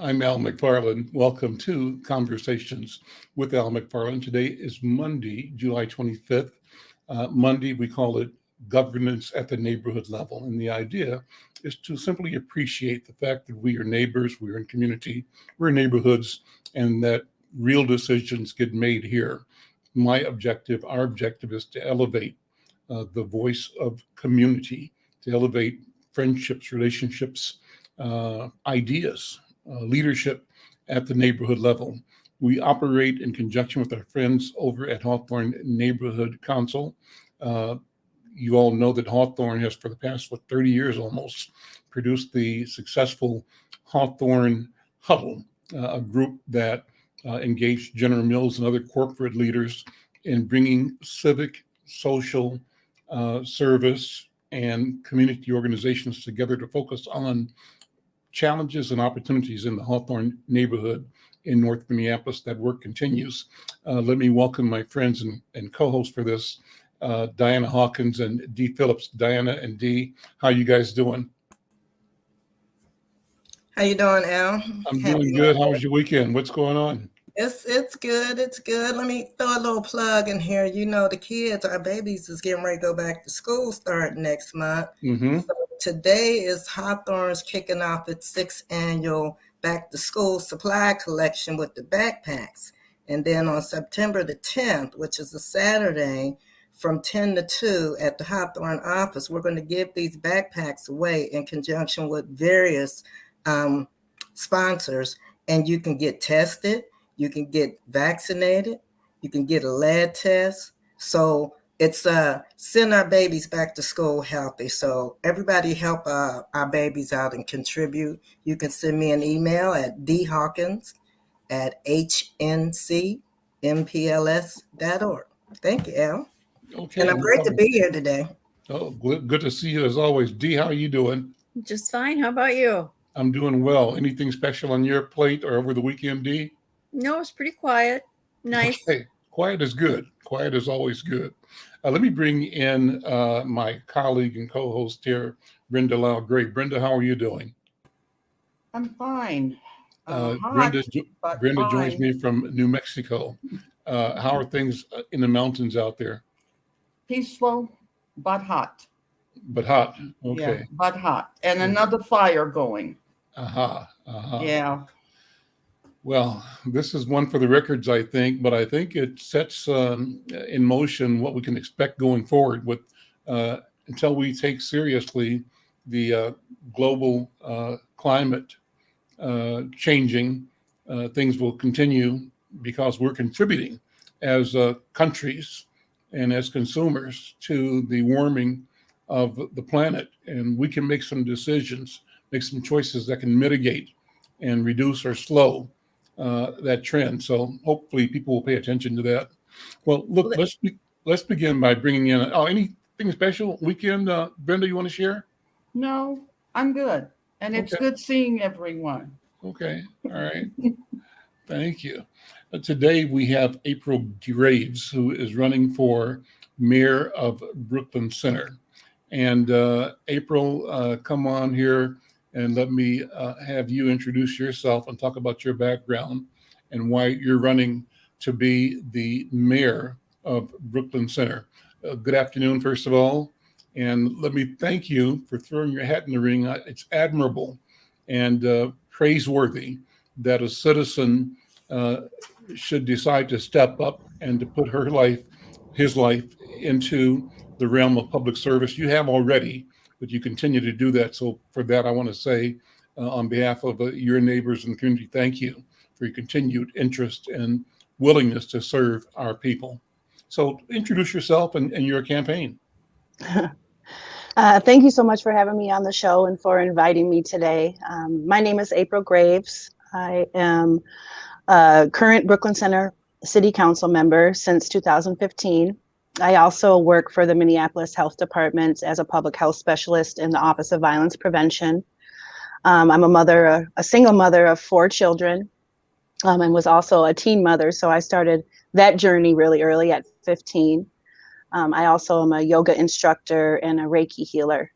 I'm Al McFarlane. Welcome to Conversations with Al McFarlane. Today is Monday, July 25th. Monday, we call it governance at the neighborhood level. And the idea is to simply appreciate the fact that we are neighbors, we're in community, we're in neighborhoods, and that real decisions get made here. Our objective is to elevate the voice of community, to elevate friendships, relationships, ideas, leadership at the neighborhood level. We operate in conjunction with our friends over at Hawthorne Neighborhood Council. Uh, you all know that Hawthorne has, for the past 30 years almost, produced the successful Hawthorne Huddle, a group that engaged General Mills and other corporate leaders in bringing civic, social service and community organizations together to focus on challenges and opportunities in the Hawthorne neighborhood in North Minneapolis. That work continues. Let me welcome my friends and co-hosts for this, Diana Hawkins and Dee Phillips. Diana and Dee, how you guys doing? How you doing, Al? I'm doing good. How was your weekend? What's going on? It's good. It's good. Let me throw a little plug in here. You know, the kids, our babies, is getting ready to go back to school starting next month. Mm-hmm. So today is Hawthorne's kicking off its 6th annual back to school supply collection with the backpacks. And then on September the 10th, which is a Saturday, from 10 to 2 at the Hawthorne office, we're going to give these backpacks away in conjunction with various sponsors. And you can get tested, you can get vaccinated, you can get a lead test. So it's send our babies back to school healthy. So everybody help our babies out and contribute. You can send me an email at dhawkins@hncmpls.org. Thank you, Al. Okay. And I'm great to be here today. Oh, good to see you as always. Dee, how are you doing? Just fine. How about you? I'm doing well. Anything special on your plate or over the weekend, Dee? No, it's pretty quiet. Nice. Okay. Quiet is good. Quiet is always good. Let me bring in my colleague and co-host here, Brenda Lyle-Gray. Brenda, how are you doing? I'm fine. Brenda joins me from New Mexico. How are things in the mountains out there? Peaceful, but hot. But hot. Okay. Yeah, but hot. And another fire going. Yeah. Well, this is one for the records, I think, but I think it sets in motion what we can expect going forward with until we take seriously the global climate changing. Things will continue because we're contributing as countries and as consumers to the warming of the planet. And we can make some decisions, make some choices that can mitigate and reduce or slow that trend. So hopefully people will pay attention to that. Well, look, let's begin by bringing in, anything special weekend, Brenda, you want to share? No, I'm good. And it's good seeing everyone. Okay. All right. Thank you. Today we have April Graves, who is running for mayor of Brooklyn Center. And April, come on here and let me have you introduce yourself and talk about your background and why you're running to be the mayor of Brooklyn Center. Good afternoon, first of all. And let me thank you for throwing your hat in the ring. It's admirable and praiseworthy that a citizen should decide to step up and to put his life into the realm of public service. You have already, but you continue to do that. So for that, I want to say on behalf of your neighbors and the community, thank you for your continued interest and willingness to serve our people. So introduce yourself and your campaign. Thank you so much for having me on the show and for inviting me today. My name is April Graves. I am a current Brooklyn Center City Council member since 2015. I also work for the Minneapolis Health Department as a public health specialist in the Office of Violence Prevention. I'm a single mother of 4 children, and was also a teen mother. So I started that journey really early at 15. I also am a yoga instructor and a Reiki healer.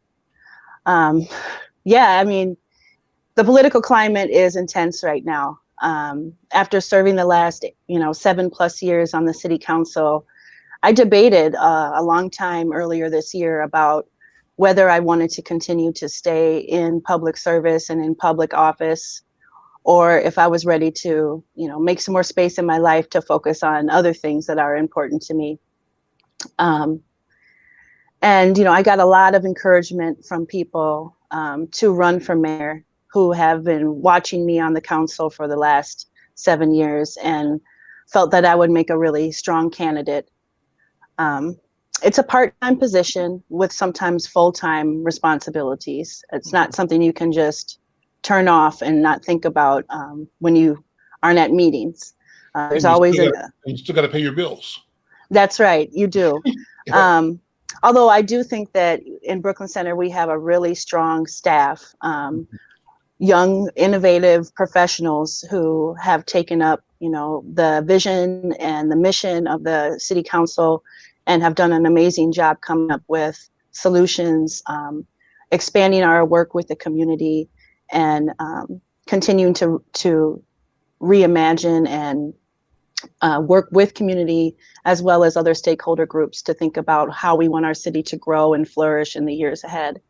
the political climate is intense right now. After serving the last, 7+ years on the city council, I debated a long time earlier this year about whether I wanted to continue to stay in public service and in public office, or if I was ready to, make some more space in my life to focus on other things that are important to me. And, I got a lot of encouragement from people to run for mayor who have been watching me on the council for the last 7 years and felt that I would make a really strong candidate. It's a part-time position with sometimes full-time responsibilities. It's not something you can just turn off and not think about when you aren't at meetings. There's always you still got to pay your bills. That's right, you do. Yeah. Although I do think that in Brooklyn Center, we have a really strong staff, young, innovative professionals who have taken up, the vision and the mission of the city council and have done an amazing job coming up with solutions, expanding our work with the community, and continuing to reimagine and work with community as well as other stakeholder groups to think about how we want our city to grow and flourish in the years ahead.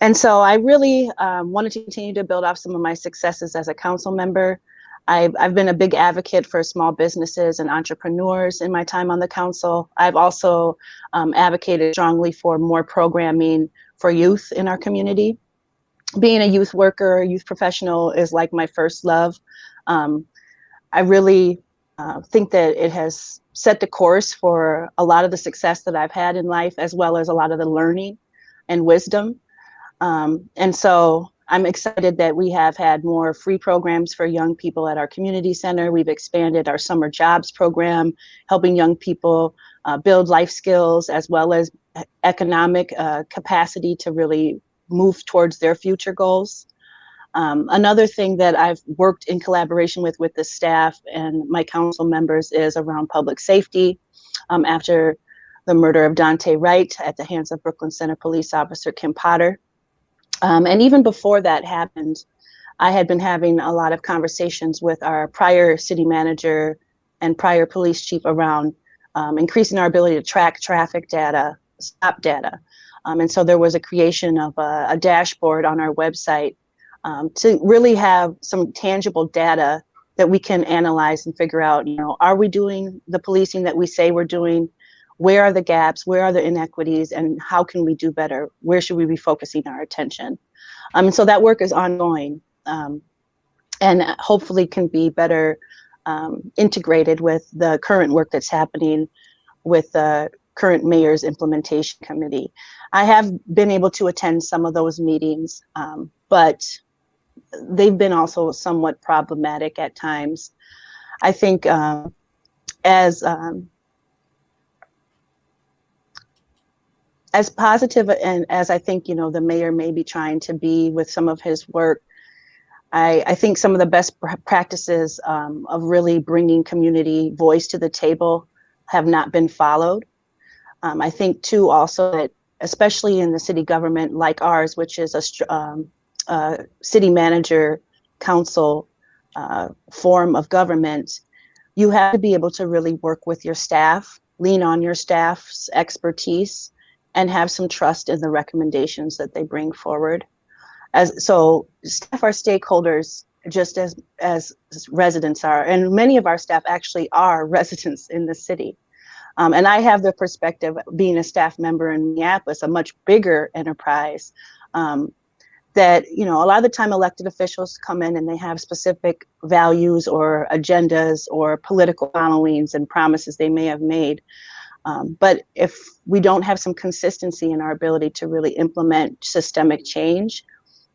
And so I really wanted to continue to build off some of my successes as a council member. I've been a big advocate for small businesses and entrepreneurs in my time on the council. I've also advocated strongly for more programming for youth in our community. Being a youth worker, youth professional is like my first love. I really think that it has set the course for a lot of the success that I've had in life, as well as a lot of the learning and wisdom. And so I'm excited that we have had more free programs for young people at our community center. We've expanded our summer jobs program, helping young people build life skills as well as economic capacity to really move towards their future goals. Another thing that I've worked in collaboration with the staff and my council members is around public safety. After the murder of Dante Wright at the hands of Brooklyn Center Police Officer Kim Potter. And even before that happened, I had been having a lot of conversations with our prior city manager and prior police chief around increasing our ability to track traffic data, stop data. And so there was a creation of a dashboard on our website to really have some tangible data that we can analyze and figure out, are we doing the policing that we say we're doing? Where are the gaps? Where are the inequities? And how can we do better? Where should we be focusing our attention? And so that work is ongoing and hopefully can be better integrated with the current work that's happening with the current mayor's implementation committee. I have been able to attend some of those meetings, but they've been also somewhat problematic at times. I think as positive and as I think, the mayor may be trying to be with some of his work, I think some of the best practices of really bringing community voice to the table have not been followed. I think too also that especially in the city government like ours, which is a city manager council form of government, you have to be able to really work with your staff, lean on your staff's expertise, and have some trust in the recommendations that they bring forward. So staff are stakeholders just as residents are, and many of our staff actually are residents in the city. And I have the perspective, being a staff member in Minneapolis, a much bigger enterprise, that, a lot of the time elected officials come in and they have specific values or agendas or political followings and promises they may have made. But if we don't have some consistency in our ability to really implement systemic change,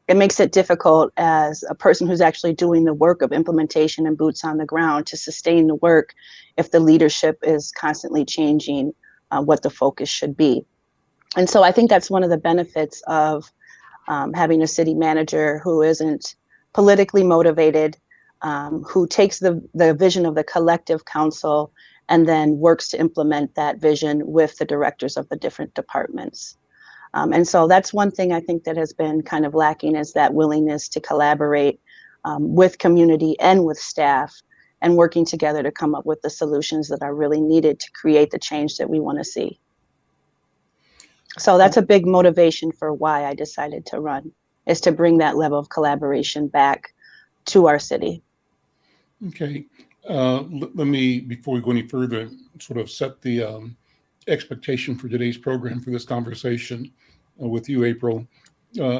it makes it difficult as a person who's actually doing the work of implementation and boots on the ground to sustain the work if the leadership is constantly changing what the focus should be. And so I think that's one of the benefits of having a city manager who isn't politically motivated, who takes the vision of the collective council and then works to implement that vision with the directors of the different departments. And so that's one thing I think that has been kind of lacking, is that willingness to collaborate with community and with staff, and working together to come up with the solutions that are really needed to create the change that we want to see. So that's a big motivation for why I decided to run, is to bring that level of collaboration back to our city. Okay. Let me, before we go any further, sort of set the expectation for today's program, for this conversation with you, April.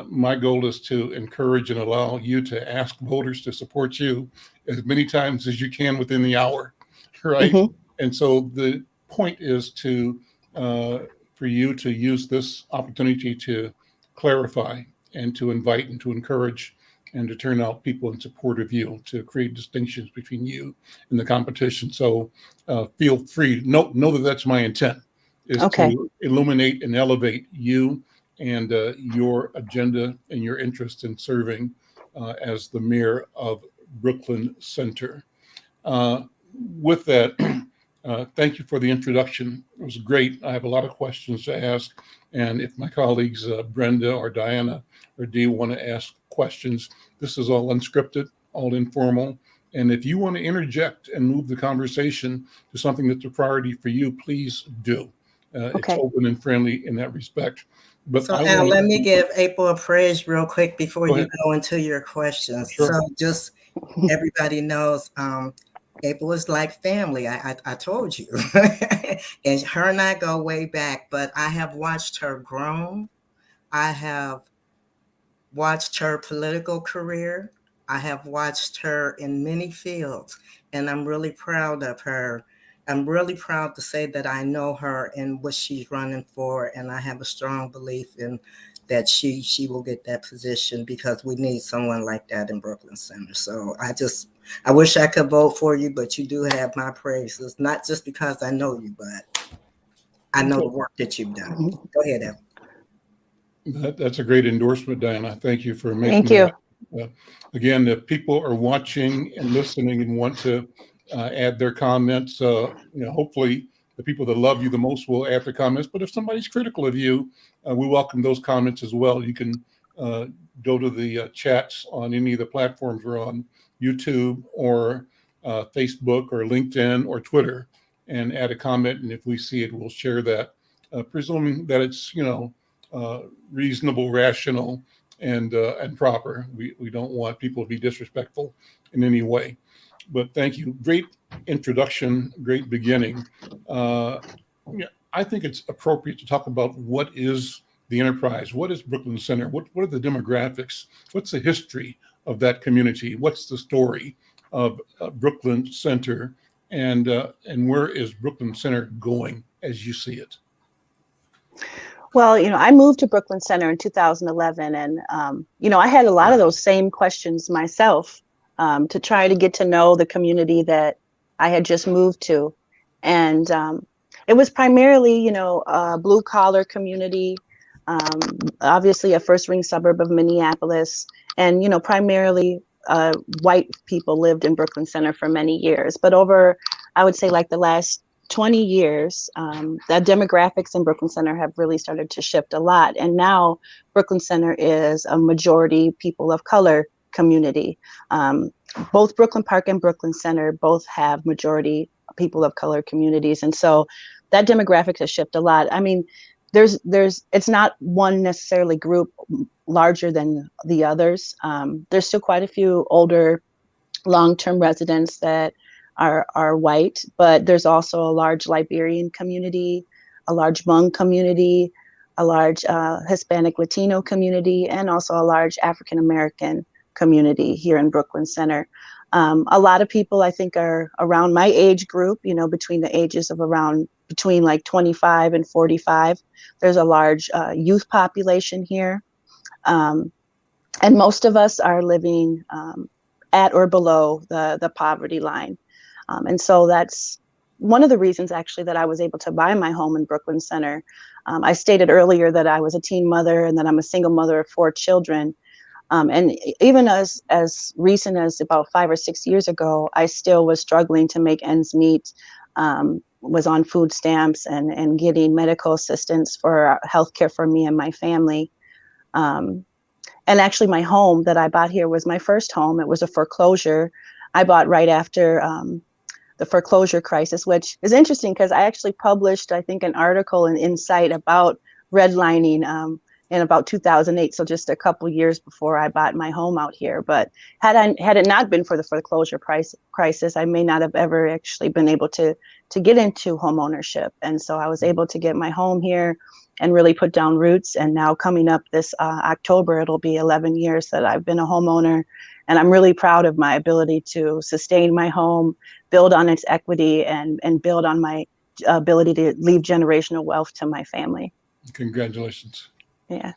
My goal is to encourage and allow you to ask voters to support you as many times as you can within the hour, right? Mm-hmm. And so the point is to for you to use this opportunity to clarify and to invite and to encourage and to turn out people in support of you, to create distinctions between you and the competition. So feel free, know that that's my intent, is to illuminate and elevate you and your agenda and your interest in serving as the mayor of Brooklyn Center. With that, thank you for the introduction. It was great. I have a lot of questions to ask. And if my colleagues, Brenda or Diana or Dee, want to ask questions, this is all unscripted, all informal. And if you want to interject and move the conversation to something that's a priority for you, please do. It's open and friendly in that respect. But so Al, let me give April a praise real quick before you go into your questions. Sure. So just everybody knows, April is like family. I told you. And her and I go way back, but I have watched her grow. I have watched her political career. I have watched her in many fields, and I'm really proud of her. I'm really proud to say that I know her and what she's running for, and I have a strong belief in that she will get that position, because we need someone like that in Brooklyn Center. So I wish I could vote for you, but you do have my praises, not just because I know you, but I know the work that you've done. Go ahead, Evan. That's a great endorsement, Diana. Thank you for making that. Again, if people are watching and listening and want to add their comments, hopefully the people that love you the most will add their comments. But if somebody's critical of you, we welcome those comments as well. You can go to the chats on any of the platforms we're on, YouTube or Facebook or LinkedIn or Twitter, and add a comment. And if we see it, we'll share that, presuming that it's reasonable, rational, and proper. We don't want people to be disrespectful in any way. But thank you. Great introduction, great beginning. I think it's appropriate to talk about what is the enterprise, what is Brooklyn Center, what are the demographics, what's the history of that community, what's the story of Brooklyn Center, and where is Brooklyn Center going as you see it? Well, I moved to Brooklyn Center in 2011, and I had a lot of those same questions myself, to try to get to know the community that I had just moved to. And it was primarily, a blue collar community, obviously a first ring suburb of Minneapolis. And, primarily white people lived in Brooklyn Center for many years. But over, I would say, like the last 20 years, the demographics in Brooklyn Center have really started to shift a lot. And now Brooklyn Center is a majority people of color community. Both Brooklyn Park and Brooklyn Center both have majority people of color communities. And so that demographics has shifted a lot. I mean, it's not one necessarily group larger than the others. There's still quite a few older long-term residents that are white, but there's also a large Liberian community, a large Hmong community, a large Hispanic Latino community, and also a large African American community here in Brooklyn Center. A lot of people, I think, are around my age group, between the ages of between like 25 and 45. There's a large youth population here. And most of us are living at or below the poverty line. And so that's one of the reasons, actually, that I was able to buy my home in Brooklyn Center. I stated earlier that I was a teen mother and that I'm a single mother of 4 children. And even as recent as about 5 or 6 years ago, I still was struggling to make ends meet. was on food stamps and getting medical assistance for healthcare for me and my family. And actually my home that I bought here was my first home. It was a foreclosure I bought right after the foreclosure crisis, which is interesting because I actually published, I think, an article in Insight about redlining in about 2008. So just a couple years before I bought my home out here. But had it not been for the foreclosure crisis, I may not have ever actually been able to get into home ownership. And so I was able to get my home here and really put down roots. And now coming up this October, it'll be 11 years that I've been a homeowner. And I'm really proud of my ability to sustain my home, build on its equity, and build on my ability to leave generational wealth to my family. Congratulations. Yeah.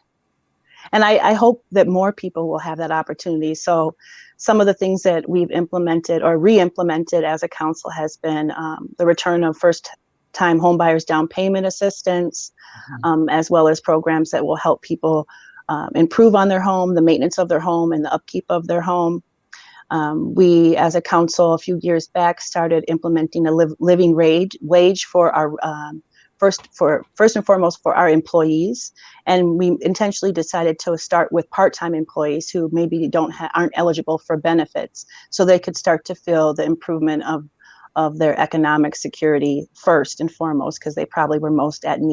And I hope that more people will have that opportunity. So some of the things that we've implemented or re-implemented as a council has been the return of first-time homebuyers down payment assistance, as well as programs that will help people improve on their home, the maintenance of their home, and the upkeep of their home. We, as a council, a few years back, started implementing a living wage for our first and foremost for our employees, and we intentionally decided to start with part-time employees who maybe aren't eligible for benefits, so they could start to feel the improvement of their economic security first and foremost, because they probably were most in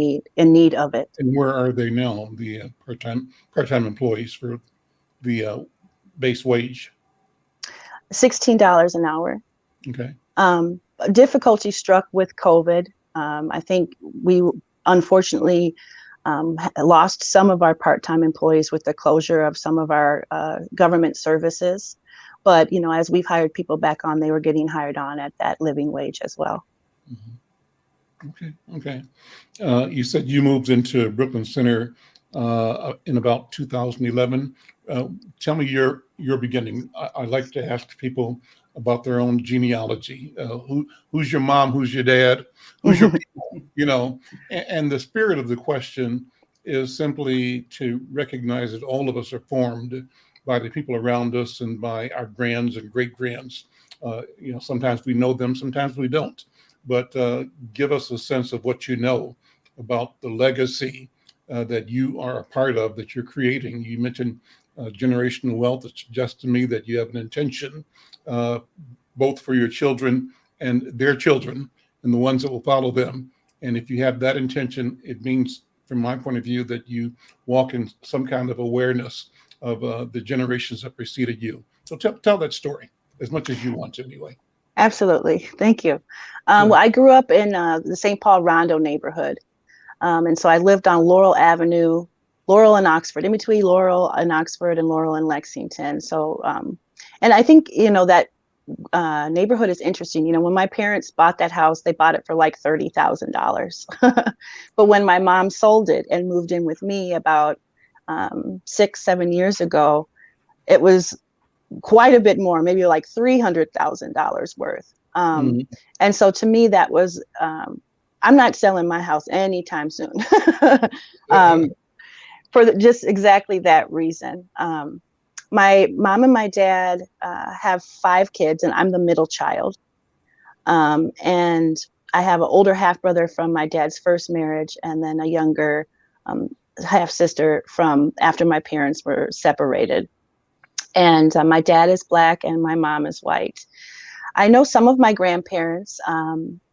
need of it. And where are they now, the part-time employees for the base wage? $16 an hour. Okay. Difficulty struck with COVID. I think we unfortunately lost some of our part-time employees with the closure of some of our government services. But, as we've hired people back on, they were getting hired on at that living wage as well. Mm-hmm. Okay. You said you moved into Brooklyn Center in about 2011. Tell me your beginning. I like to ask people about their own genealogy. Who's your mom? Who's your dad? Who's your people? And the spirit of the question is simply to recognize that all of us are formed by the people around us and by our grands and great grands. Sometimes we know them, sometimes we don't. But give us a sense of what you know about the legacy that you are a part of, that you're creating. You mentioned generational wealth. It suggests to me that you have an intention, both for your children and their children and the ones that will follow them. And if you have that intention, it means, from my point of view, that you walk in some kind of awareness of the generations that preceded you. So tell that story as much as you want to, anyway. Absolutely. Thank you. Well, I grew up in the St. Paul Rondo neighborhood. And so I lived on Laurel Avenue, Laurel and Oxford, in between Laurel and Oxford and Laurel and Lexington. So, and I think, that neighborhood is interesting. When my parents bought that house, they bought it for like $30,000. But when my mom sold it and moved in with me about 6-7 years ago, it was quite a bit more, maybe like $300,000 worth. And so to me, that was, I'm not selling my house anytime soon. For just exactly that reason. My mom and my dad have 5 kids, and I'm the middle child. And I have an older half brother from my dad's first marriage, and then a younger half sister from after my parents were separated. And my dad is Black and my mom is white. I know some of my grandparents.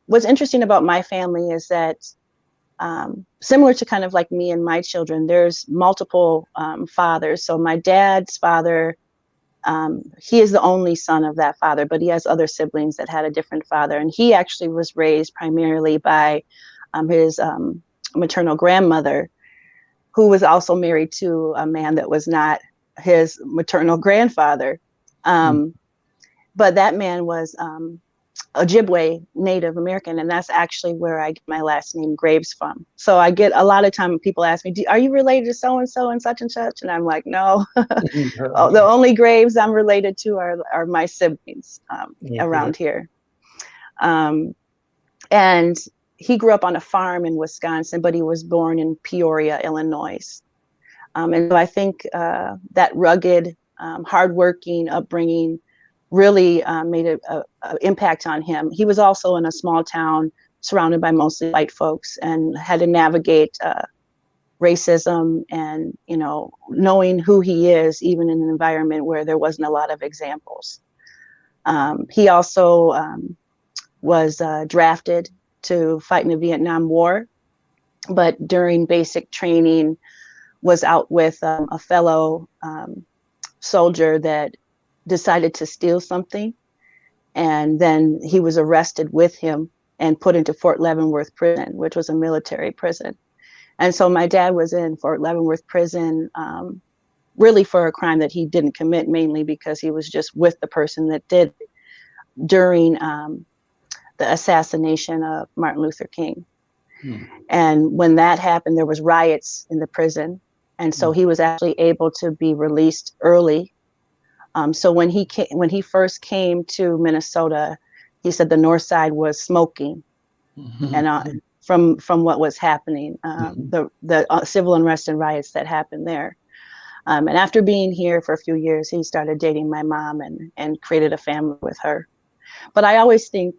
What's interesting about my family is that similar to kind of like me and my children, there's multiple fathers. So my dad's father, he is the only son of that father, but he has other siblings that had a different father. And he actually was raised primarily by his maternal grandmother, who was also married to a man that was not his maternal grandfather. But that man was Ojibwe Native American, and that's actually where I get my last name Graves from. So I get a lot of time when people ask me, are you related to so-and-so and such and such? And I'm like, no. The only Graves I'm related to are my siblings around here. And he grew up on a farm in Wisconsin, but he was born in Peoria, Illinois. And so I think that rugged, hardworking upbringing really made an impact on him. He was also in a small town surrounded by mostly white folks, and had to navigate racism and, knowing who he is, even in an environment where there wasn't a lot of examples. He also was drafted to fight in the Vietnam War, but during basic training was out with a fellow soldier that decided to steal something. And then he was arrested with him and put into Fort Leavenworth prison, which was a military prison. And so my dad was in Fort Leavenworth prison, really for a crime that he didn't commit, mainly because he was just with the person that did it during the assassination of Martin Luther King. And when that happened, there was riots in the prison. And so he was actually able to be released early. So when he first came to Minnesota, he said the North Side was smoking, and from what was happening, the civil unrest and riots that happened there. And after being here for a few years, he started dating my mom and created a family with her. But I always think,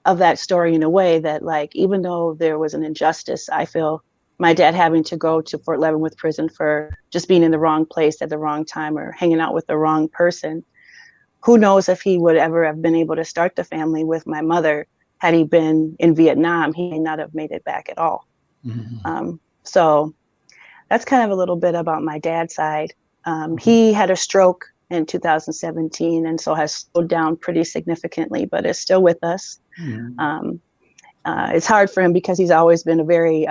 of that story in a way that, like, even though there was an injustice, I feel my dad having to go to Fort Leavenworth prison for just being in the wrong place at the wrong time or hanging out with the wrong person, who knows if he would ever have been able to start the family with my mother. Had he been in Vietnam, he may not have made it back at all. So that's kind of a little bit about my dad's side. He had a stroke in 2017, and so has slowed down pretty significantly, but is still with us. It's hard for him because he's always been a very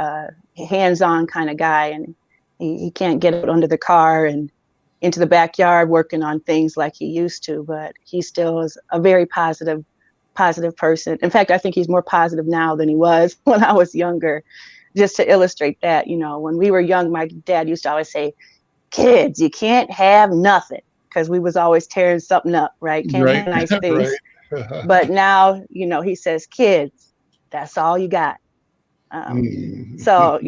hands-on kind of guy, and he can't get out under the car and into the backyard working on things like he used to, but he still is a very positive person. In fact, I think he's more positive now than he was when I was younger. Just to illustrate that, when we were young, my dad used to always say, "Kids, you can't have nothing," because we was always tearing something up, right? Can't have nice things. Right. But now, he says, "Kids, that's all you got." So,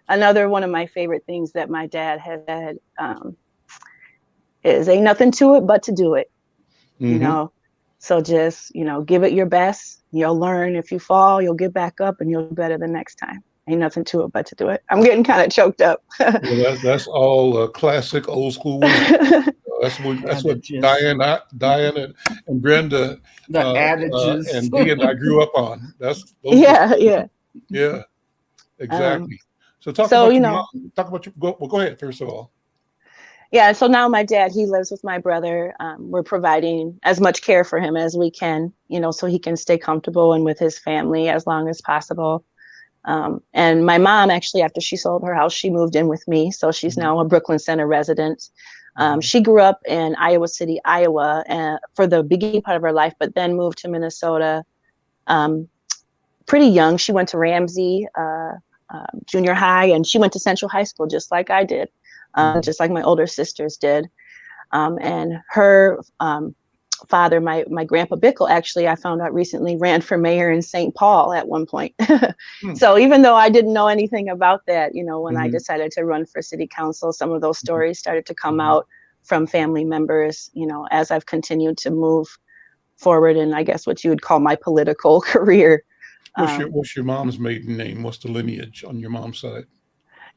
another one of my favorite things that my dad has said is, "Ain't nothing to it but to do it." So just, give it your best. You'll learn. If you fall, you'll get back up and you'll do better the next time. Ain't nothing to it but to do it. I'm getting kind of choked up. Well, that's all classic old school wisdom. That's what Diane and Brenda the adages and Dee and I grew up on. Yeah, exactly. So talk about your mom. Talk about your. Go ahead first of all. Yeah, so now my dad, he lives with my brother. We're providing as much care for him as we can, so he can stay comfortable and with his family as long as possible. And my mom, actually, after she sold her house, she moved in with me. So she's now a Brooklyn Center resident. She grew up in Iowa City, Iowa, for the beginning part of her life, but then moved to Minnesota pretty young. She went to Ramsey Junior High, and she went to Central High School, just like I did, just like my older sisters did. And her father, my grandpa Bickle, actually, I found out recently, ran for mayor in St. Paul at one point. So even though I didn't know anything about that, when I decided to run for city council, some of those stories started to come out from family members, as I've continued to move forward in, I guess, what you would call my political career. What's your mom's maiden name? What's the lineage on your mom's side?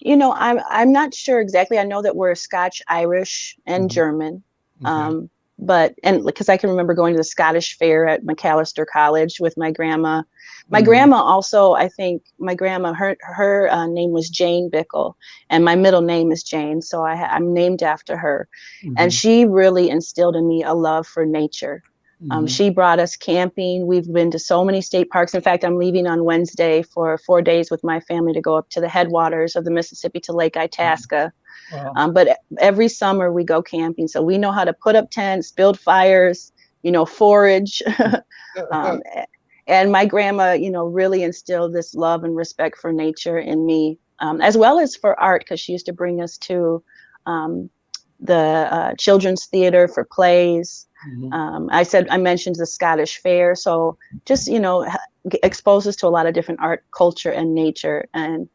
I'm not sure exactly. I know that we're Scotch, Irish, and German. Okay. But because I can remember going to the Scottish fair at McAllister College with my grandma. My grandma also, I think my grandma, her name was Jane Bickle, and my middle name is Jane. So I'm named after her. And she really instilled in me a love for nature. She brought us camping. We've been to so many state parks. In fact, I'm leaving on Wednesday for 4 days with my family to go up to the headwaters of the Mississippi to Lake Itasca. Wow. But every summer we go camping. So we know how to put up tents, build fires, forage. And my grandma, really instilled this love and respect for nature in me, as well as for art, because she used to bring us to the children's theater for plays. I mentioned the Scottish fair. So just, expose us to a lot of different art, culture, and nature. And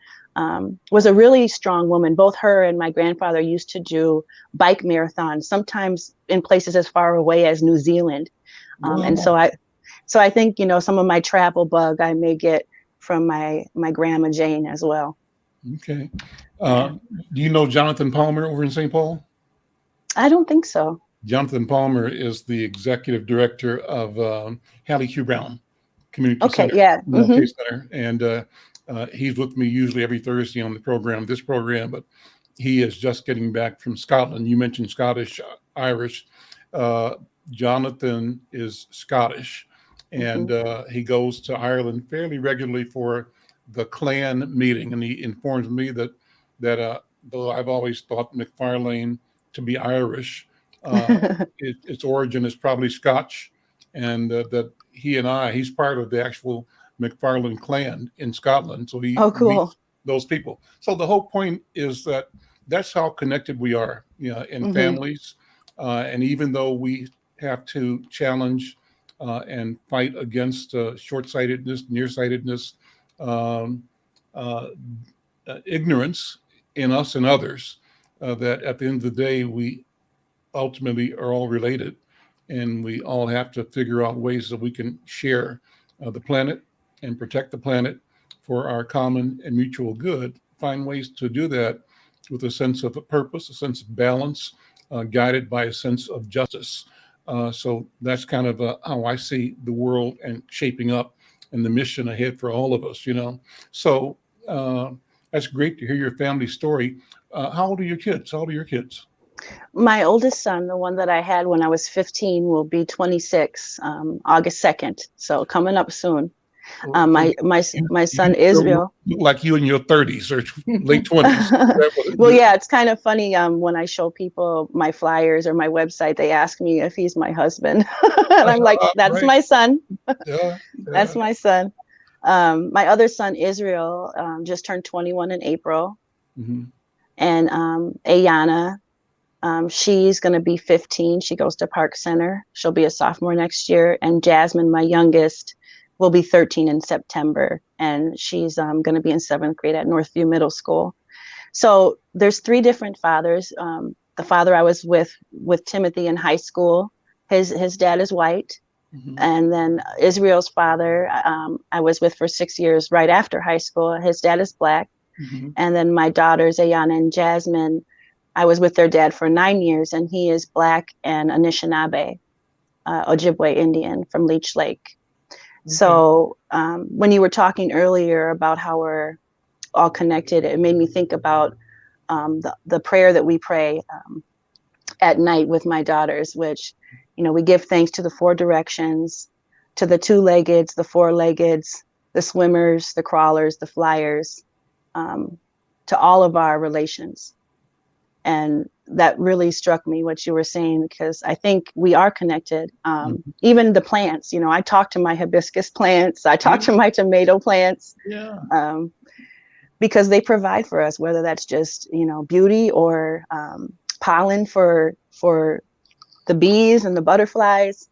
was a really strong woman. Both her and my grandfather used to do bike marathons, sometimes in places as far away as New Zealand. And so So I think, some of my travel bug I may get from my grandma Jane as well. Okay. Do you know Jonathan Palmer over in St. Paul? I don't think so. Jonathan Palmer is the executive director of Hallie Q. Brown Community Okay, Center, yeah. MLK Center, and he's with me usually every Thursday on this program, but he is just getting back from Scotland. You mentioned Scottish, Irish. Jonathan is Scottish, and he goes to Ireland fairly regularly for the clan meeting, and he informs me that though I've always thought McFarlane to be Irish, its origin is probably Scotch, and that he's part of the actual McFarlane clan in Scotland, so he cool. meets those people. So the whole point is that's how connected we are, in families, and even though we have to challenge and fight against short-sightedness, nearsightedness, ignorance in us and others, that at the end of the day, we ultimately are all related, and we all have to figure out ways that we can share the planet and protect the planet for our common and mutual good. Find ways to do that with a sense of purpose, a sense of balance, guided by a sense of justice. So that's kind of how I see the world and shaping up and the mission ahead for all of us, So that's great to hear your family story. How old are your kids? How old are your kids? My oldest son, the one that I had when I was 15, will be 26, August 2nd. So coming up soon. My son Israel. Look like you in your 30s or late 20s. Well, yeah, it's kind of funny. When I show people my flyers or my website, they ask me if he's my husband, and I'm like, "That's right. My son. That's my son." My other son Israel just turned 21 in April, and Ayana. She's going to be 15. She goes to Park Center. She'll be a sophomore next year. And Jasmine, my youngest, will be 13 in September. And she's going to be in 7th grade at Northview Middle School. So there's 3 different fathers. The father I was with Timothy in high school, his dad is white. And then Israel's father, I was with for 6 years right after high school. His dad is black. And then my daughters, Ayana and Jasmine, I was with their dad for 9 years, and he is black and Anishinaabe, Ojibwe Indian from Leech Lake. So when you were talking earlier about how we're all connected, it made me think about the prayer that we pray at night with my daughters, which, we give thanks to the 4 directions, to the 2-leggeds, the 4-leggeds, the swimmers, the crawlers, the flyers, to all of our relations. And that really struck me, what you were saying, because I think we are connected. Even the plants, I talk to my hibiscus plants. I talk to my tomato plants, because they provide for us, whether that's just, beauty or pollen for the bees and the butterflies.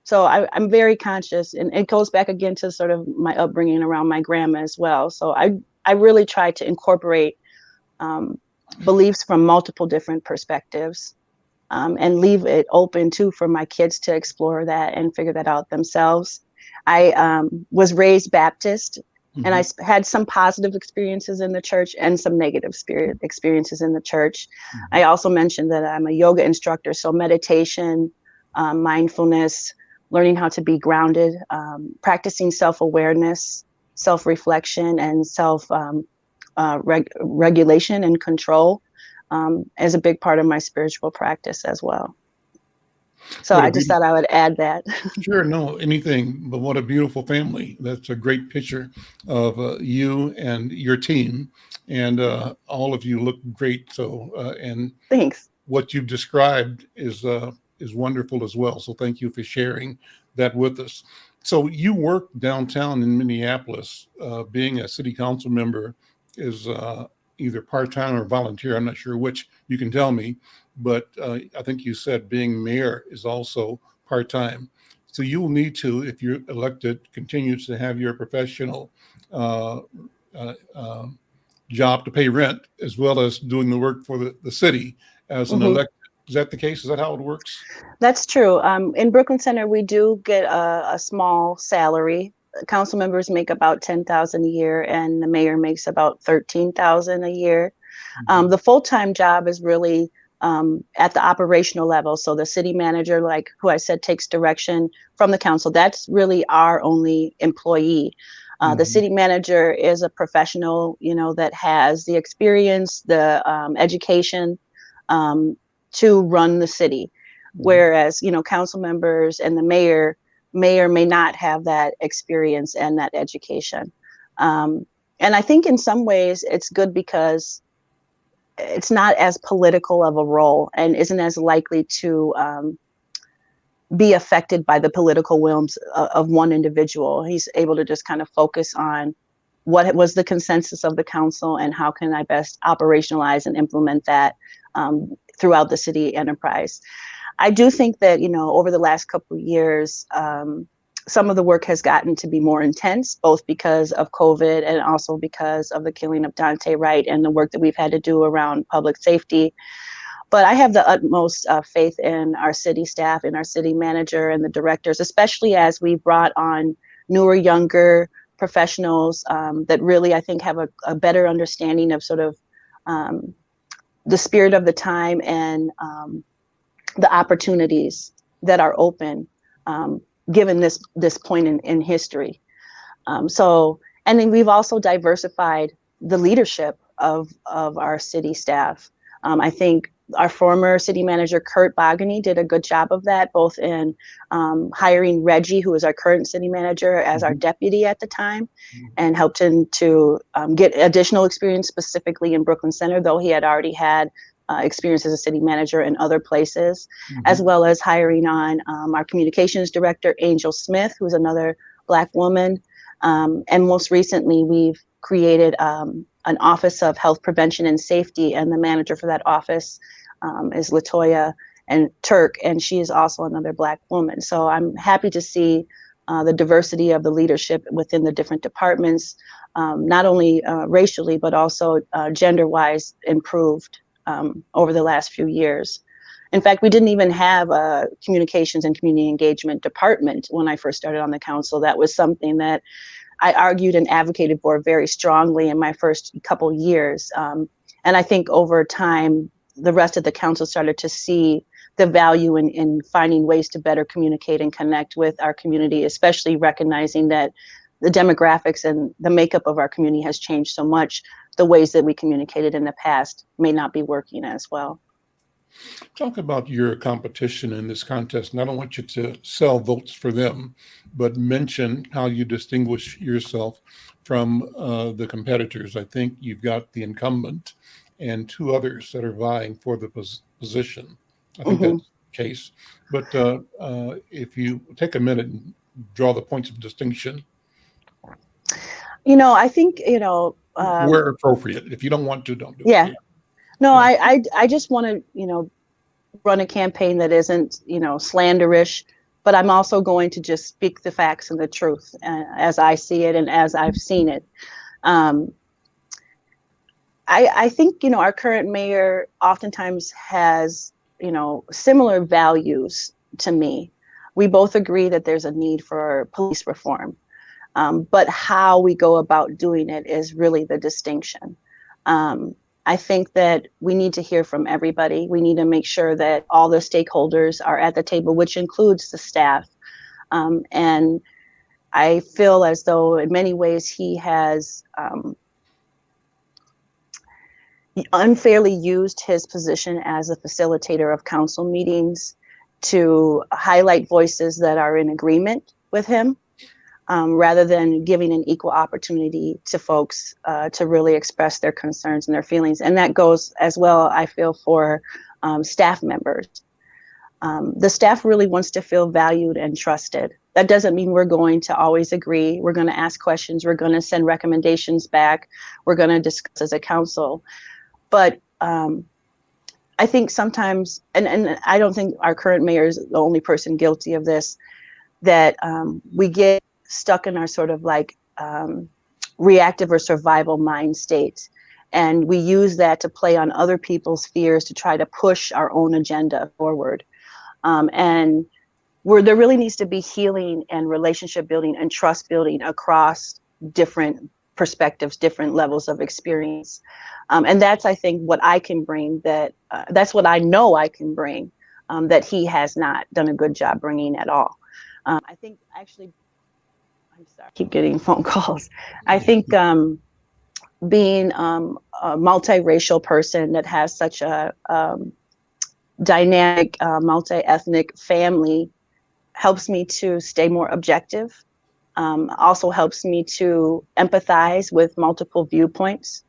So I'm very conscious, and it goes back again to sort of my upbringing around my grandma as well. So I really try to incorporate beliefs from multiple different perspectives, and leave it open too for my kids to explore that and figure that out themselves. I was raised Baptist, and I had some positive experiences in the church and some negative experiences in the church. I also mentioned that I'm a yoga instructor, so meditation, mindfulness, learning how to be grounded, practicing self-awareness, self-reflection, and regulation and control as a big part of my spiritual practice as well. So I just thought I would add that. Sure, no, anything, but what a beautiful family. That's a great picture of you and your team, and all of you look great. So, and thanks. What you've described is wonderful as well. So thank you for sharing that with us. So you work downtown in Minneapolis. Being a city council member is either part-time or volunteer. I'm not sure which, you can tell me, but I think you said being mayor is also part-time. So you will need to, if you're elected, continue to have your professional job to pay rent, as well as doing the work for the city as an elected Is that the case? Is that how it works? That's true. In Brooklyn Center, we do get a small salary. Council members make about $10,000 a year, and the mayor makes about $13,000 a year. The full-time job is really at the operational level. So the city manager, like who I said, takes direction from the council. That's really our only employee. The city manager is a professional, that has the experience, the education to run the city. Whereas, council members and the mayor may or may not have that experience and that education. And I think in some ways it's good because it's not as political of a role and isn't as likely to be affected by the political whims of one individual. He's able to just kind of focus on what was the consensus of the council and how can I best operationalize and implement that throughout the city enterprise. I do think that, over the last couple of years, some of the work has gotten to be more intense, both because of COVID and also because of the killing of Dante Wright and the work that we've had to do around public safety. But I have the utmost faith in our city staff and our city manager and the directors, especially as we brought on newer, younger professionals that really, I think, have a better understanding of sort of the spirit of the time and the opportunities that are open, given this point in history. And then we've also diversified the leadership of our city staff. I think our former city manager, Kurt Bogany, did a good job of that, both in hiring Reggie, who is our current city manager, as our deputy at the time, and helped him to get additional experience specifically in Brooklyn Center, though he had already had experience as a city manager in other places, as well as hiring on our communications director, Angel Smith, who's another Black woman. And most recently, we've created an Office of Health Prevention and Safety, and the manager for that office is Latoya and Turk, and she is also another Black woman. So I'm happy to see the diversity of the leadership within the different departments, not only racially, but also gender-wise improved over the last few years. In fact, we didn't even have a communications and community engagement department when I first started on the council. That was something that I argued and advocated for very strongly in my first couple years. And I think over time, the rest of the council started to see the value in finding ways to better communicate and connect with our community, especially recognizing that the demographics and the makeup of our community has changed so much. The ways that we communicated in the past may not be working as well. Talk about your competition in this contest. And I don't want you to sell votes for them, but mention how you distinguish yourself from the competitors. I think you've got the incumbent and two others that are vying for the position. I think that's the case. But if you take a minute and draw the points of distinction. I think, where appropriate. If you don't want to, don't do it. Yeah. No, I just want to, run a campaign that isn't, slanderish, but I'm also going to just speak the facts and the truth as I see it and as I've seen it. I think, our current mayor oftentimes has, similar values to me. We both agree that there's a need for police reform, but how we go about doing it is really the distinction. I think that we need to hear from everybody. We need to make sure that all the stakeholders are at the table, which includes the staff. And I feel as though in many ways he has unfairly used his position as a facilitator of council meetings to highlight voices that are in agreement with him, rather than giving an equal opportunity to folks to really express their concerns and their feelings. And that goes as well, I feel, for staff members. The staff really wants to feel valued and trusted. That doesn't mean we're going to always agree. We're going to ask questions. We're going to send recommendations back. We're going to discuss as a council. But I think sometimes, and I don't think our current mayor is the only person guilty of this, that we get stuck in our sort of like reactive or survival mind state. And we use that to play on other people's fears to try to push our own agenda forward. And where there really needs to be healing and relationship building and trust building across different perspectives, different levels of experience. And that's, I think, what I can bring that's what I know I can bring that he has not done a good job bringing at all. I think actually, I'm sorry, I keep getting phone calls. I think being a multiracial person that has such a dynamic, multi-ethnic family helps me to stay more objective. Also helps me to empathize with multiple viewpoints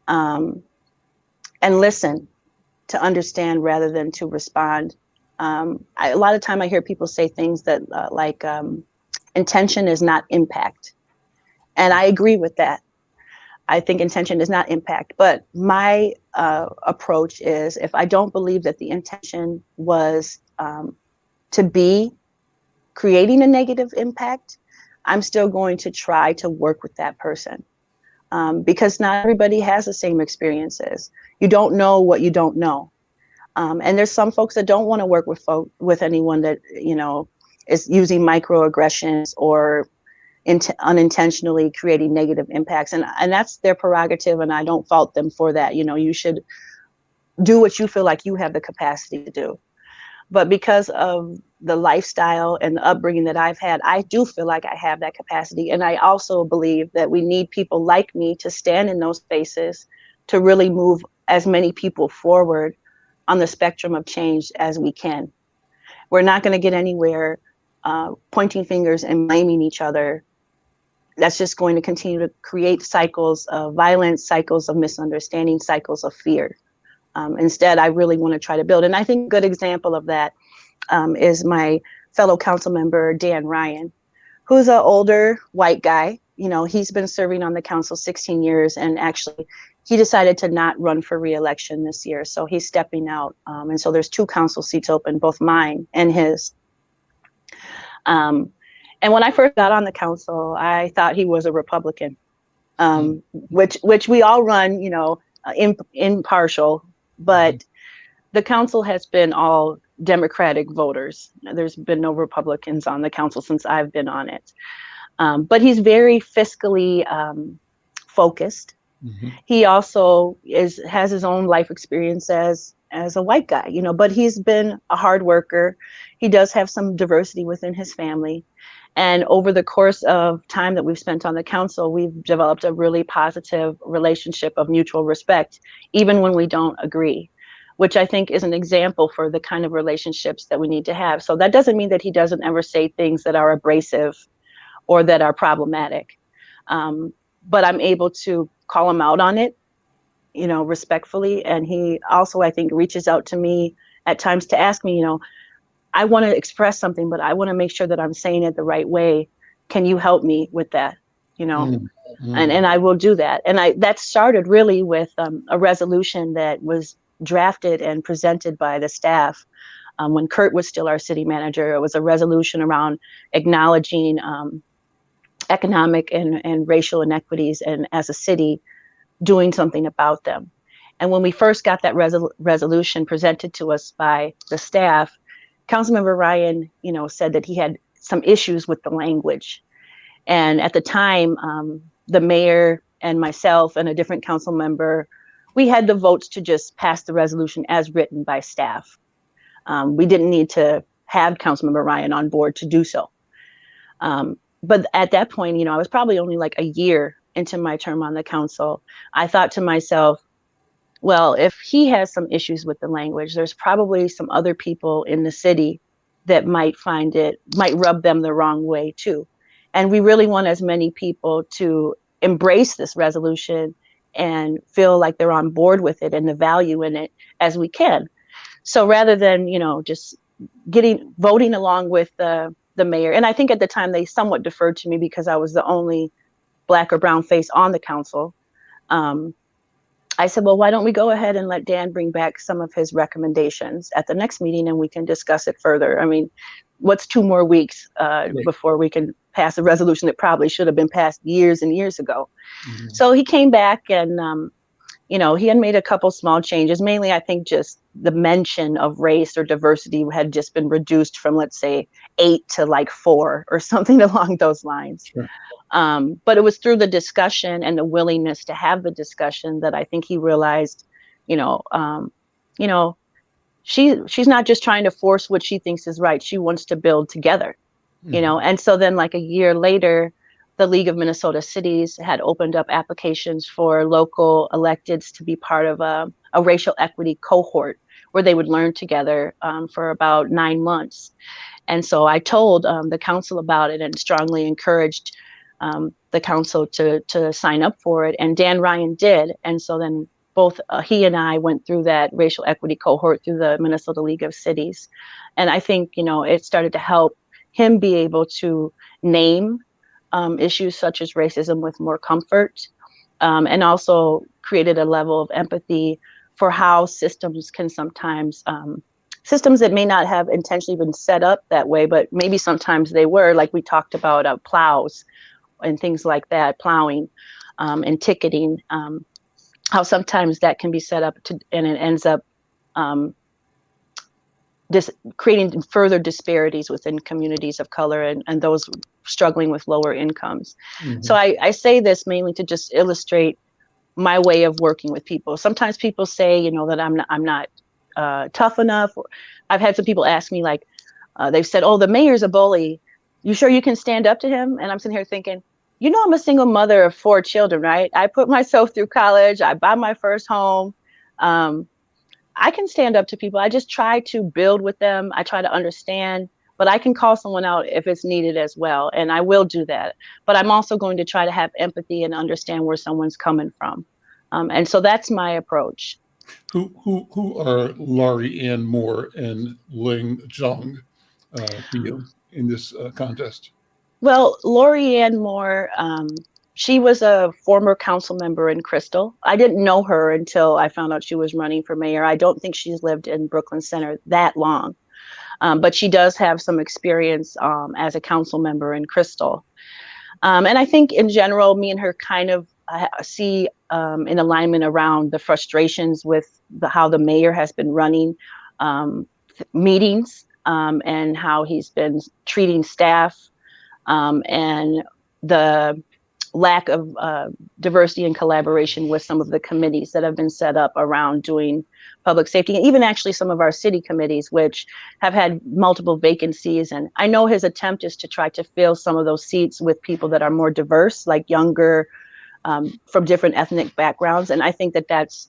and listen to understand rather than to respond. A lot of time I hear people say things that like intention is not impact. And I agree with that. I think intention is not impact, but my approach is if I don't believe that the intention was to be creating a negative impact, I'm still going to try to work with that person because not everybody has the same experiences. You don't know what you don't know. And there's some folks that don't want to work with anyone that, you know, is using microaggressions or unintentionally creating negative impacts. And that's their prerogative. And I don't fault them for that. You know, you should do what you feel like you have the capacity to do. But because of the lifestyle and the upbringing that I've had, I do feel like I have that capacity. And I also believe that we need people like me to stand in those spaces to really move as many people forward on the spectrum of change as we can. We're not going to get anywhere pointing fingers and blaming each other. That's just going to continue to create cycles of violence, cycles of misunderstanding, cycles of fear. Instead, I really want to try to build. And I think a good example of that is my fellow council member, Dan Ryan, who's an older white guy. You know, he's been serving on the council 16 years, and actually he decided to not run for re-election this year. So he's stepping out. And so there's 2 council seats open, both mine and his. And when I first got on the council, I thought he was a Republican, which we all run, you know, impartial, but the council has been all Democratic voters. There's been no Republicans on the council since I've been on it. But he's very fiscally focused. Mm-hmm. He also has his own life experience as a white guy, you know, but he's been a hard worker. He does have some diversity within his family. And over the course of time that we've spent on the council, we've developed a really positive relationship of mutual respect, even when we don't agree, which I think is an example for the kind of relationships that we need to have. So that doesn't mean that he doesn't ever say things that are abrasive or that are problematic. But I'm able to call him out on it, you know, respectfully. And he also, I think, reaches out to me at times to ask me, you know, I want to express something, but I want to make sure that I'm saying it the right way. Can you help me with that? You know, and I will do that. And that started really with a resolution that was drafted and presented by the staff when Kurt was still our city manager. It was a resolution around acknowledging economic and racial inequities, and as a city doing something about them. And when we first got that resolution presented to us by the staff, Councilmember Ryan, you know, said that he had some issues with the language. And at the time, the mayor and myself and a different council member, we had the votes to just pass the resolution as written by staff. We didn't need to have Councilmember Ryan on board to do so. But at that point, you know, I was probably only like a year into my term on the council. I thought to myself, well, if he has some issues with the language, there's probably some other people in the city that might rub them the wrong way too. And we really want as many people to embrace this resolution and feel like they're on board with it and the value in it as we can. So rather than, you know, just voting along with the mayor, and I think at the time they somewhat deferred to me because I was the only Black or brown face on the council. I said, well, why don't we go ahead and let Dan bring back some of his recommendations at the next meeting and we can discuss it further. I mean, what's 2 more weeks Right. before we can pass a resolution that probably should have been passed years and years ago. Mhm. So he came back and, he had made a couple small changes. Mainly, I think just the mention of race or diversity had just been reduced from, let's say, 8 to like 4 or something along those lines. Sure. But it was through the discussion and the willingness to have the discussion that I think he realized, she's not just trying to force what she thinks is right. She wants to build together, Mhm. And so then like a year later, the League of Minnesota Cities had opened up applications for local electeds to be part of a racial equity cohort where they would learn together for about 9 months. And so I told the council about it and strongly encouraged the council to sign up for it. And Dan Ryan did. And so then both he and I went through that racial equity cohort through the Minnesota League of Cities. And I think, it started to help him be able to name issues such as racism with more comfort, and also created a level of empathy for how systems can sometimes, systems that may not have intentionally been set up that way, but maybe sometimes they were, like we talked about plows and things like that, plowing and ticketing, how sometimes that can be set up and it ends up creating further disparities within communities of color and those struggling with lower incomes. Mhm. So I say this mainly to just illustrate my way of working with people. Sometimes people say, that I'm not tough enough. I've had some people ask me like, they've said, "Oh, the mayor's a bully. You sure you can stand up to him?" And I'm sitting here thinking, I'm a single mother of 4 children, right? I put myself through college. I bought my first home. I can stand up to people. I just try to build with them. I try to understand, but I can call someone out if it's needed as well. And I will do that. But I'm also going to try to have empathy and understand where someone's coming from. And so that's my approach. Who are Laurie Ann Moore and Ling Zhang to you in this contest? Well, Laurie Ann Moore, she was a former council member in Crystal. I didn't know her until I found out she was running for mayor. I don't think she's lived in Brooklyn Center that long, but she does have some experience as a council member in Crystal. And I think in general, me and her kind of see in alignment around the frustrations with how the mayor has been running meetings and how he's been treating staff. And the lack of diversity and collaboration with some of the committees that have been set up around doing public safety, and even actually some of our city committees, which have had multiple vacancies. And I know his attempt is to try to fill some of those seats with people that are more diverse, like younger, from different ethnic backgrounds. And I think that that's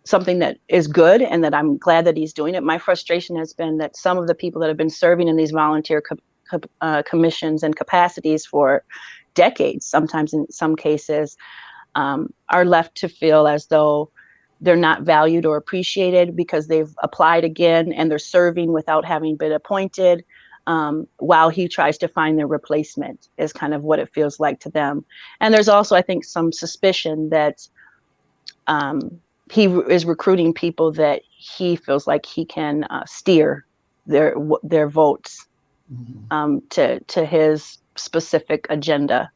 something that is good and that I'm glad that he's doing it. My frustration has been that some of the people that have been serving in these volunteer commissions and capacities for decades, sometimes in some cases, are left to feel as though they're not valued or appreciated because they've applied again and they're serving without having been appointed, while he tries to find their replacement is kind of what it feels like to them. And there's also, I think, some suspicion that he is recruiting people that he feels like he can steer their votes to his specific agenda.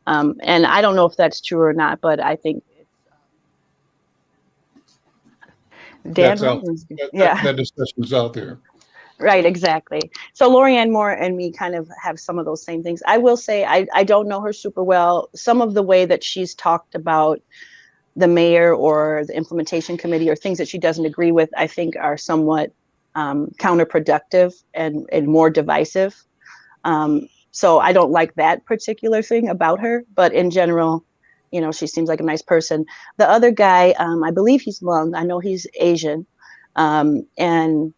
And I don't know if that's true or not, but I think Dan, that discussion is out there. Right, exactly. So Laurie Ann Moore and me kind of have some of those same things. I will say I don't know her super well. Some of the way that she's talked about the mayor or the implementation committee or things that she doesn't agree with, I think are somewhat counterproductive and more divisive. So I don't like that particular thing about her, but in general, she seems like a nice person. The other guy, I believe he's Hmong. I know he's Asian. And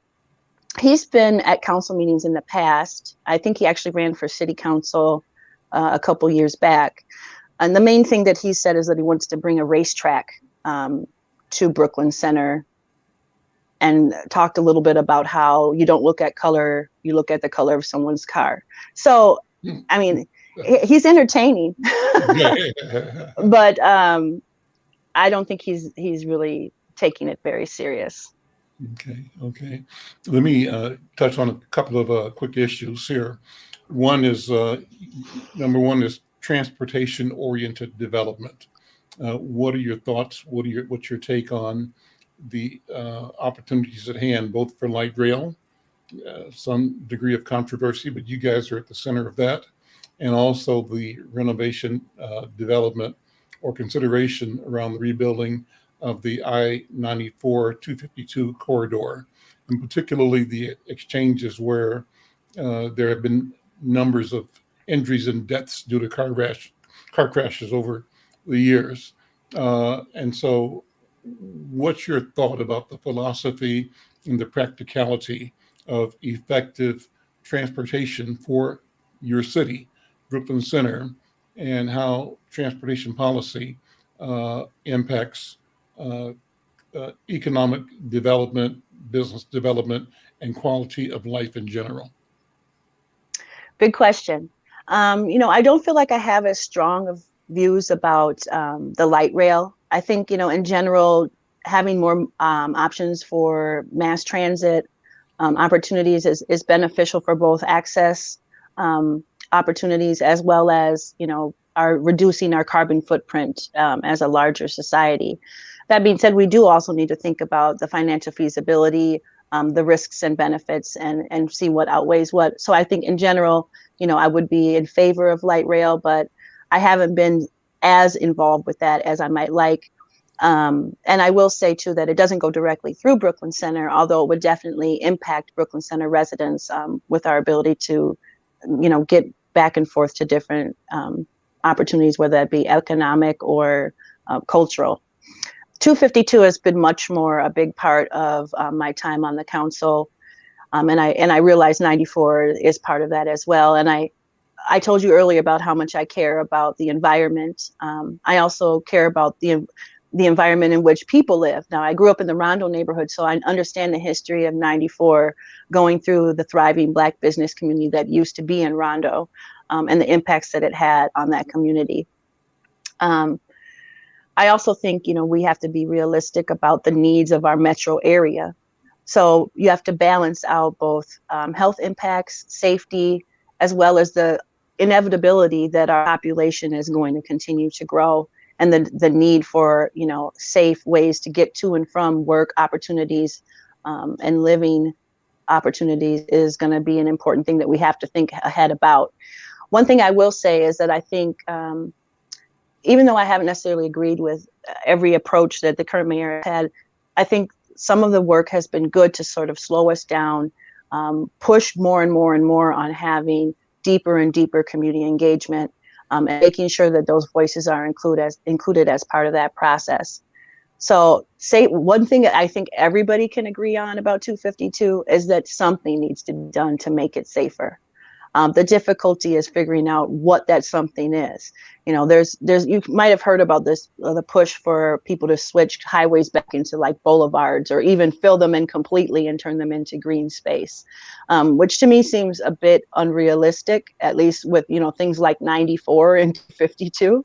he's been at council meetings in the past. I think he actually ran for city council a couple years back. And the main thing that he said is that he wants to bring a racetrack to Brooklyn Center, and talked a little bit about how you don't look at color, you look at the color of someone's car. So, I mean, he's entertaining, but I don't think he's really taking it very serious. Okay. Let me touch on a couple of quick issues here. One is, number one is transportation-oriented development. What are your thoughts? What's your take on the opportunities at hand, both for light rail, some degree of controversy, but you guys are at the center of that, and also the renovation, development, or consideration around the rebuilding of the I-94 252 corridor, and particularly the exchanges where there have been numbers of injuries and deaths due to car crashes over the years. And so what's your thought about the philosophy and the practicality of effective transportation for your city, Brooklyn Center, and how transportation policy impacts uh, economic development, business development, and quality of life in general? Good question. I don't feel like I have as strong of views about the light rail. I think, in general, having more options for mass transit opportunities is beneficial for both access opportunities as well as, our reducing our carbon footprint as a larger society. That being said, we do also need to think about the financial feasibility, the risks and benefits, and see what outweighs what. So I think in general, I would be in favor of light rail, but I haven't been as involved with that as I might like. And I will say too that it doesn't go directly through Brooklyn Center, although it would definitely impact Brooklyn Center residents with our ability to, get back and forth to different opportunities, whether that be economic or cultural. 252 has been much more a big part of my time on the council. And I realize 94 is part of that as well. And I told you earlier about how much I care about the environment. I also care about the environment in which people live. Now, I grew up in the Rondo neighborhood, so I understand the history of 94 going through the thriving Black business community that used to be in Rondo and the impacts that it had on that community. I also think, we have to be realistic about the needs of our metro area. So you have to balance out both health impacts, safety, as well as the inevitability that our population is going to continue to grow, and the need for, safe ways to get to and from work opportunities and living opportunities is going to be an important thing that we have to think ahead about. One thing I will say is that I think, even though I haven't necessarily agreed with every approach that the current mayor had, I think some of the work has been good to sort of slow us down, push more and more and more on having deeper and deeper community engagement, and making sure that those voices are included as part of that process. So say one thing that I think everybody can agree on about 252 is that something needs to be done to make it safer. The difficulty is figuring out what that something is. There's you might have heard about this, the push for people to switch highways back into like boulevards, or even fill them in completely and turn them into green space, which to me seems a bit unrealistic, at least with, things like 94 and 52.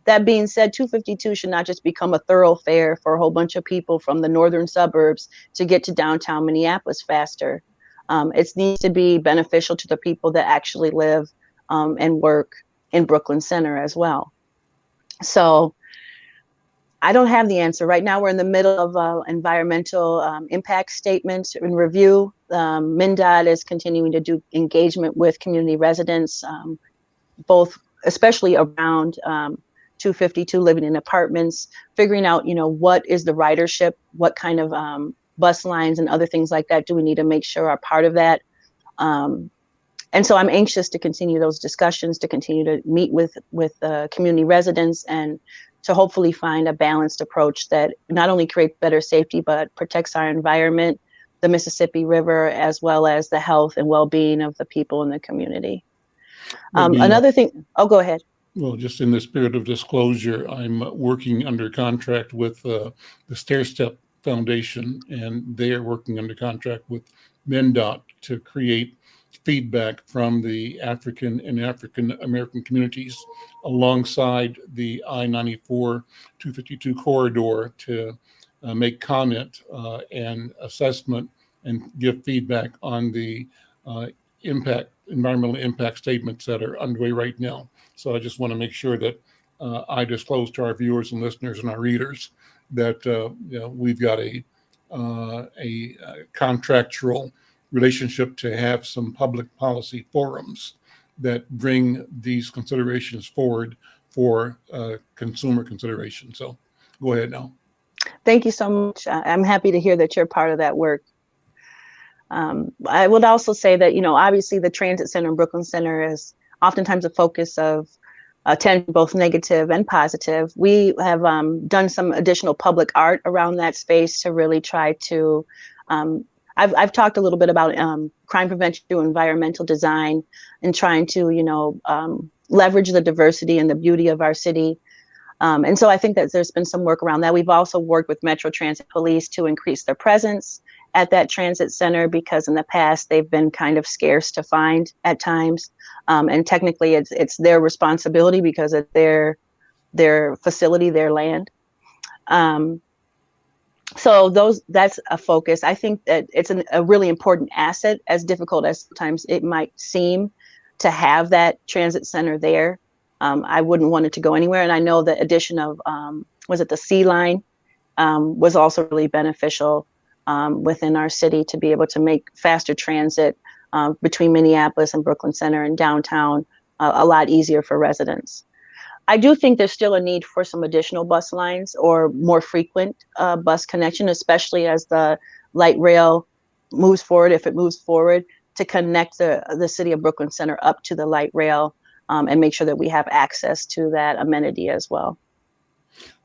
That being said, 252 should not just become a thoroughfare for a whole bunch of people from the northern suburbs to get to downtown Minneapolis faster. It needs to be beneficial to the people that actually live and work in Brooklyn Center as well. So I don't have the answer. Right now, we're in the middle of environmental impact statements and review. MnDOT is continuing to do engagement with community residents, both especially around 252, living in apartments, figuring out, what is the ridership, what kind of bus lines and other things like that do we need to make sure are part of that. And so I'm anxious to continue those discussions, to continue to meet with community residents, and to hopefully find a balanced approach that not only creates better safety, but protects our environment, the Mississippi River, as well as the health and well-being of the people in the community. Another thing, go ahead. Well, just in the spirit of disclosure, I'm working under contract with the Stair Step Foundation, and they are working under contract with MnDOT to create feedback from the African and African American communities alongside the I-94 252 corridor to make comment and assessment and give feedback on the environmental impact statements that are underway right now. So I just want to make sure that I disclose to our viewers and listeners and our readers that we've got a contractual relationship to have some public policy forums that bring these considerations forward for consumer consideration. So go ahead now. Thank you so much. I'm happy to hear that you're part of that work. I would also say that, obviously the Transit Center in Brooklyn Center is oftentimes a focus of attention, both negative and positive. We have done some additional public art around that space to really try to, I've talked a little bit about crime prevention through environmental design and trying to, leverage the diversity and the beauty of our city. And so I think that there's been some work around that. We've also worked with Metro Transit Police to increase their presence at that transit center, because in the past they've been kind of scarce to find at times. And technically it's their responsibility because it's their facility, their land. So that's a focus. I think that it's a really important asset, as difficult as sometimes it might seem to have that transit center there. I wouldn't want it to go anywhere. And I know the addition of, was it the C line, was also really beneficial within our city to be able to make faster transit between Minneapolis and Brooklyn Center and downtown a lot easier for residents. I do think there's still a need for some additional bus lines or more frequent bus connection, especially as the light rail moves forward, if it moves forward, to connect the city of Brooklyn Center up to the light rail and make sure that we have access to that amenity as well.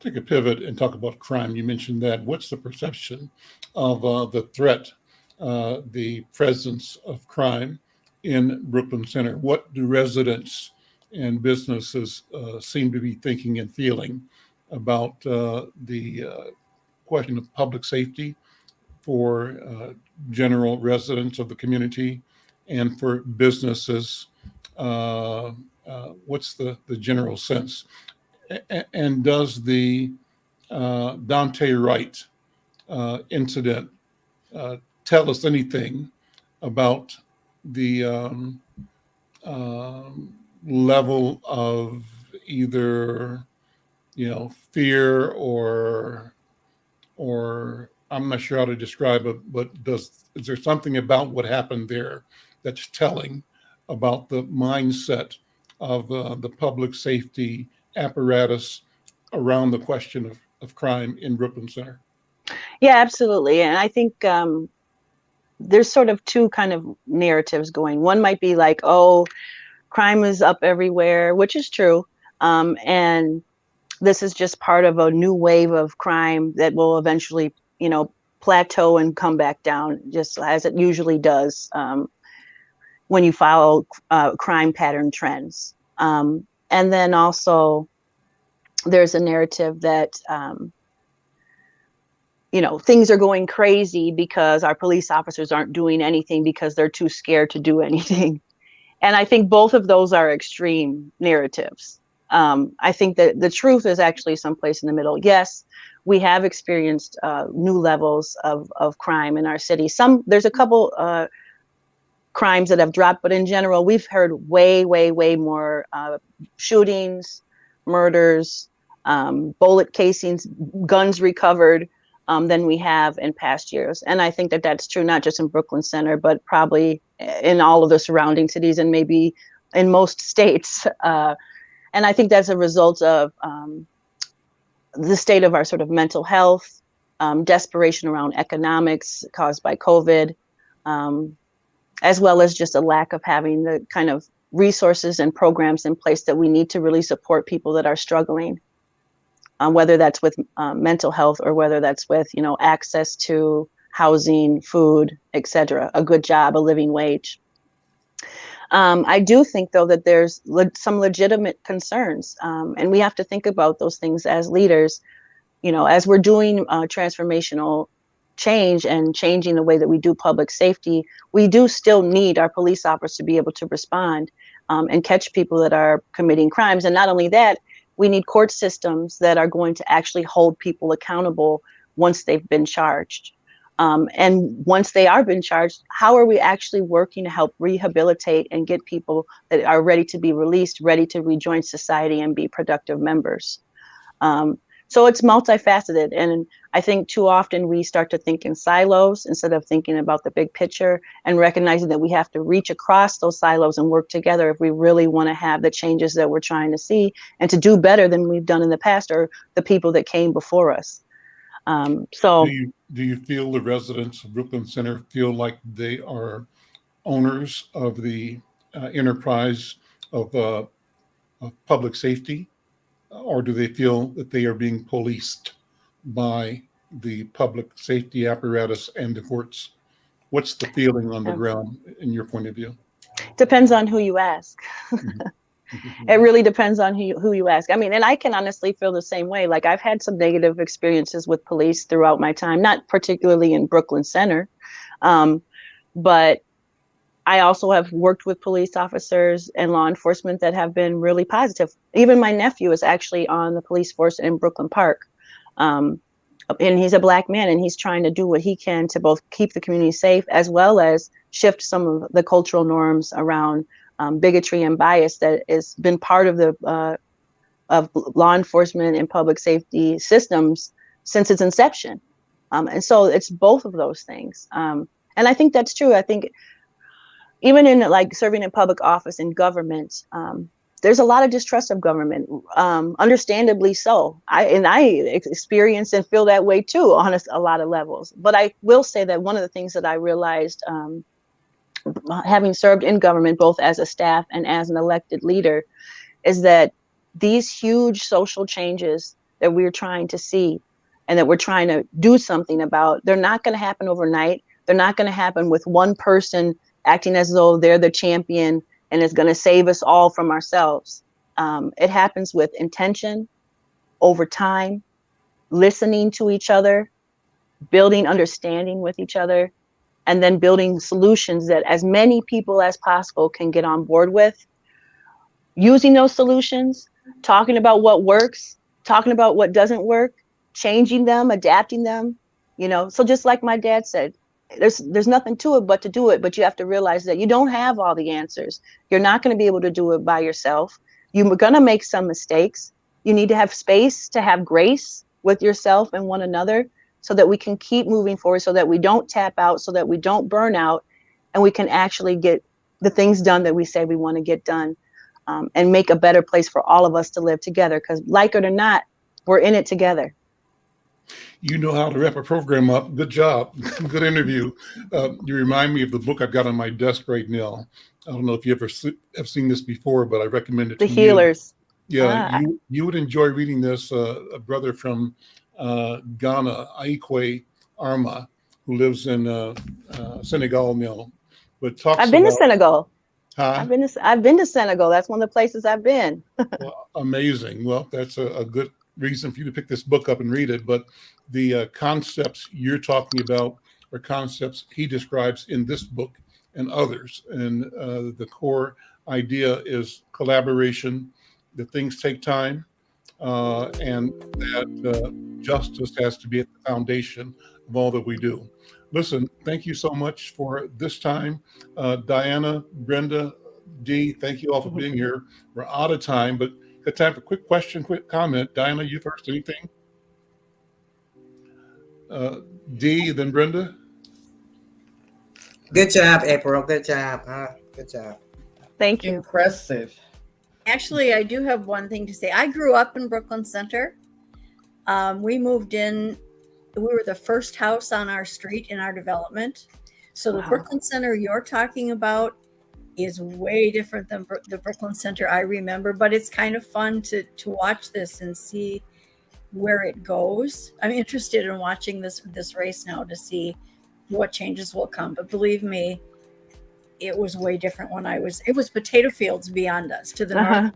Take a pivot and talk about crime. You mentioned that. What's the perception of the threat, the presence of crime in Brooklyn Center? What do residents and businesses seem to be thinking and feeling about the question of public safety for general residents of the community and for businesses? What's the general sense? And does the Dante Wright incident tell us anything about the level of either, fear or I'm not sure how to describe it, but is there something about what happened there that's telling about the mindset of the public safety apparatus around the question of crime in Brooklyn Center? Yeah, absolutely. And I think there's sort of two kind of narratives going. One might be like, oh, crime is up everywhere, which is true. And this is just part of a new wave of crime that will eventually, plateau and come back down, just as it usually does when you follow crime pattern trends. And then also there's a narrative that, things are going crazy because our police officers aren't doing anything because they're too scared to do anything. And I think both of those are extreme narratives. I think that the truth is actually someplace in the middle. Yes, we have experienced new levels of crime in our city. There's a couple crimes that have dropped, but in general, we've heard way, way, way more shootings, murders, bullet casings, guns recovered than we have in past years. And I think that that's true, not just in Brooklyn Center, but probably in all of the surrounding cities and maybe in most states. And I think that's a result of the state of our sort of mental health, desperation around economics caused by COVID, as well as just a lack of having the kind of resources and programs in place that we need to really support people that are struggling, whether that's with mental health or whether that's with, access to housing, food, et cetera, a good job, a living wage. I do think, though, that there's some legitimate concerns, and we have to think about those things as leaders. As we're doing transformational change and changing the way that we do public safety, we do still need our police officers to be able to respond and catch people that are committing crimes. And not only that, we need court systems that are going to actually hold people accountable once they've been charged. And once they are been charged, how are we actually working to help rehabilitate and get people that are ready to be released, ready to rejoin society and be productive members? So it's multifaceted. And I think too often we start to think in silos instead of thinking about the big picture and recognizing that we have to reach across those silos and work together if we really want to have the changes that we're trying to see and to do better than we've done in the past or the people that came before us. Do you feel the residents of Brooklyn Center feel like they are owners of the enterprise of public safety, or do they feel that they are being policed by the public safety apparatus and the courts? What's the feeling on the ground in your point of view? Depends on who you ask. It really depends on who you ask. I mean, and I can honestly feel the same way. Like I've had some negative experiences with police throughout my time, not particularly in Brooklyn Center, but I also have worked with police officers and law enforcement that have been really positive. Even my nephew is actually on the police force in Brooklyn Park. And he's a Black man, and he's trying to do what he can to both keep the community safe as well as shift some of the cultural norms around bigotry and bias that has been part of the of law enforcement and public safety systems since its inception. And so it's both of those things. And I think that's true. I think even in like serving in public office in government, there's a lot of distrust of government, understandably so. I experience and feel that way too on a lot of levels. But I will say that one of the things that I realized having served in government, both as a staff and as an elected leader, is that these huge social changes that we're trying to see and that we're trying to do something about, they're not going to happen overnight. They're not going to happen with one person acting as though they're the champion and is going to save us all from ourselves. It happens with intention, over time, listening to each other, building understanding with each other, and then building solutions that as many people as possible can get on board with. Using those solutions, talking about what works, talking about what doesn't work, changing them, adapting them, So just like my dad said, there's nothing to it but to do it, but you have to realize that you don't have all the answers. You're not going to be able to do it by yourself. You're going to make some mistakes. You need to have space to have grace with yourself and one another so that we can keep moving forward, so that we don't tap out, so that we don't burn out, and we can actually get the things done that we say we want to get done, and make a better place for all of us to live together. Because like it or not, we're in it together. You know how to wrap a program up. Good job. Good interview. You remind me of the book I've got on my desk right now. I don't know if you ever have seen this before, but I recommend it to you. The Healers. Yeah, you would enjoy reading this. A brother from Ghana, Aikwe Arma, who lives in Senegal now, but talks. I've been to Senegal. Huh? I've been to Senegal. That's one of the places I've been. Well, amazing. Well, that's a good reason for you to pick this book up and read it. But the concepts you're talking about are concepts he describes in this book and others. And the core idea is collaboration, that things take time, and that justice has to be at the foundation of all that we do. Listen, thank you so much for this time. Diana, Brenda, Dee, thank you all for being here. We're out of time, but got time for quick question, quick comment. Diana, you first, anything? Dee, then Brenda. Good job, April. Good job. Good job. Thank you. Impressive. Actually, I do have one thing to say. I grew up in Brooklyn Center. We moved in. We were the first house on our street in our development. So the Brooklyn Center you're talking about is way different than the Brooklyn Center I remember, but it's kind of fun to watch this and see where it goes. I'm interested in watching this race now to see what changes will come. But believe me, it was way different when it was potato fields beyond us to the north,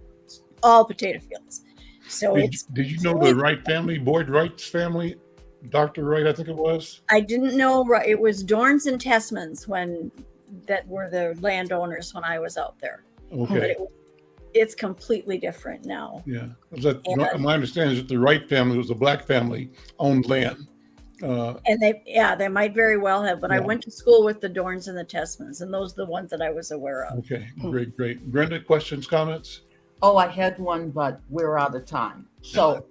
all potato fields. So did you know the Wright family, Boyd Wright's family? Dr. Wright, I think it was. I didn't know. It was Dorns and Tessmans that were the landowners when I was out there. Okay. It's completely different now. Yeah. My understanding is that the Wright family was a Black family, owned land, And they might very well have, but I went to school with the Dorns and the Tessmans, and those are the ones that I was aware of. Okay, great. Brenda, questions, comments? Oh, I had one, but we're out of time. So,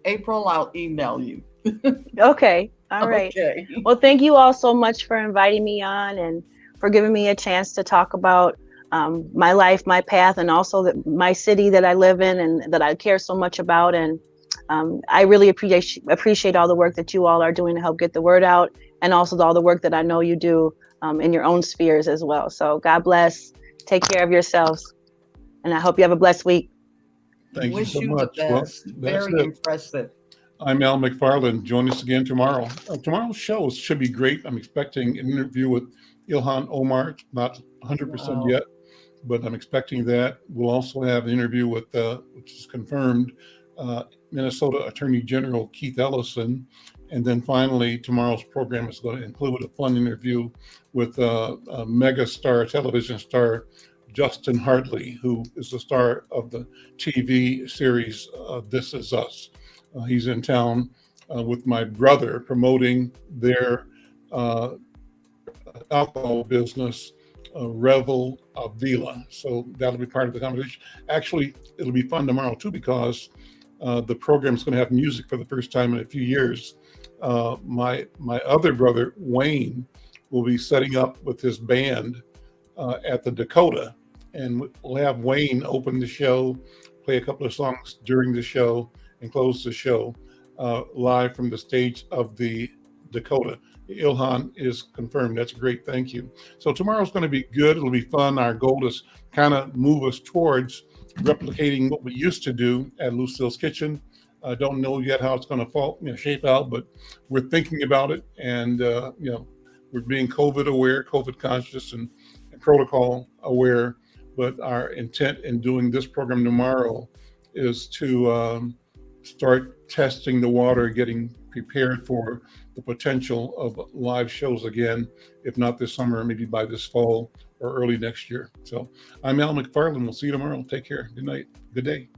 April, I'll email you. Okay. All right. Okay. Well, thank you all so much for inviting me on and for giving me a chance to talk about my life, my path, and also my city that I live in and that I care so much about. And I really appreciate all the work that you all are doing to help get the word out, and also all the work that I know you do in your own spheres as well. So God bless. Take care of yourselves. And I hope you have a blessed week. Thank you Wish so you much. the best. Very impressive. I'm Al McFarlane. Join us again tomorrow. Tomorrow's show should be great. I'm expecting an interview with Ilhan Omar. Not 100% yet, but I'm expecting that. We'll also have an interview with, which is confirmed, Minnesota Attorney General Keith Ellison. And then finally, tomorrow's program is going to include a fun interview with a mega star, television star, Justin Hartley, who is the star of the TV series This Is Us. He's in town with my brother promoting their alcohol business, Revel Avila. So that'll be part of the conversation. Actually, it'll be fun tomorrow too, because the program is going to have music for the first time in a few years. My other brother, Wayne, will be setting up with his band at the Dakota. And we'll have Wayne open the show, play a couple of songs during the show, and close the show live from the stage of the Dakota. Ilhan is confirmed. That's great. Thank you. So tomorrow's going to be good. It'll be fun. Our goal is kind of move us towards replicating what we used to do at Lucille's Kitchen. I don't know yet how it's going to shape out, but we're thinking about it. And, we're being COVID aware, COVID conscious, and protocol aware. But our intent in doing this program tomorrow is to start testing the water, getting prepared for the potential of live shows again, if not this summer, maybe by this fall or early next year. So I'm Al McFarlane. We'll see you tomorrow. Take care. Good night. Good day.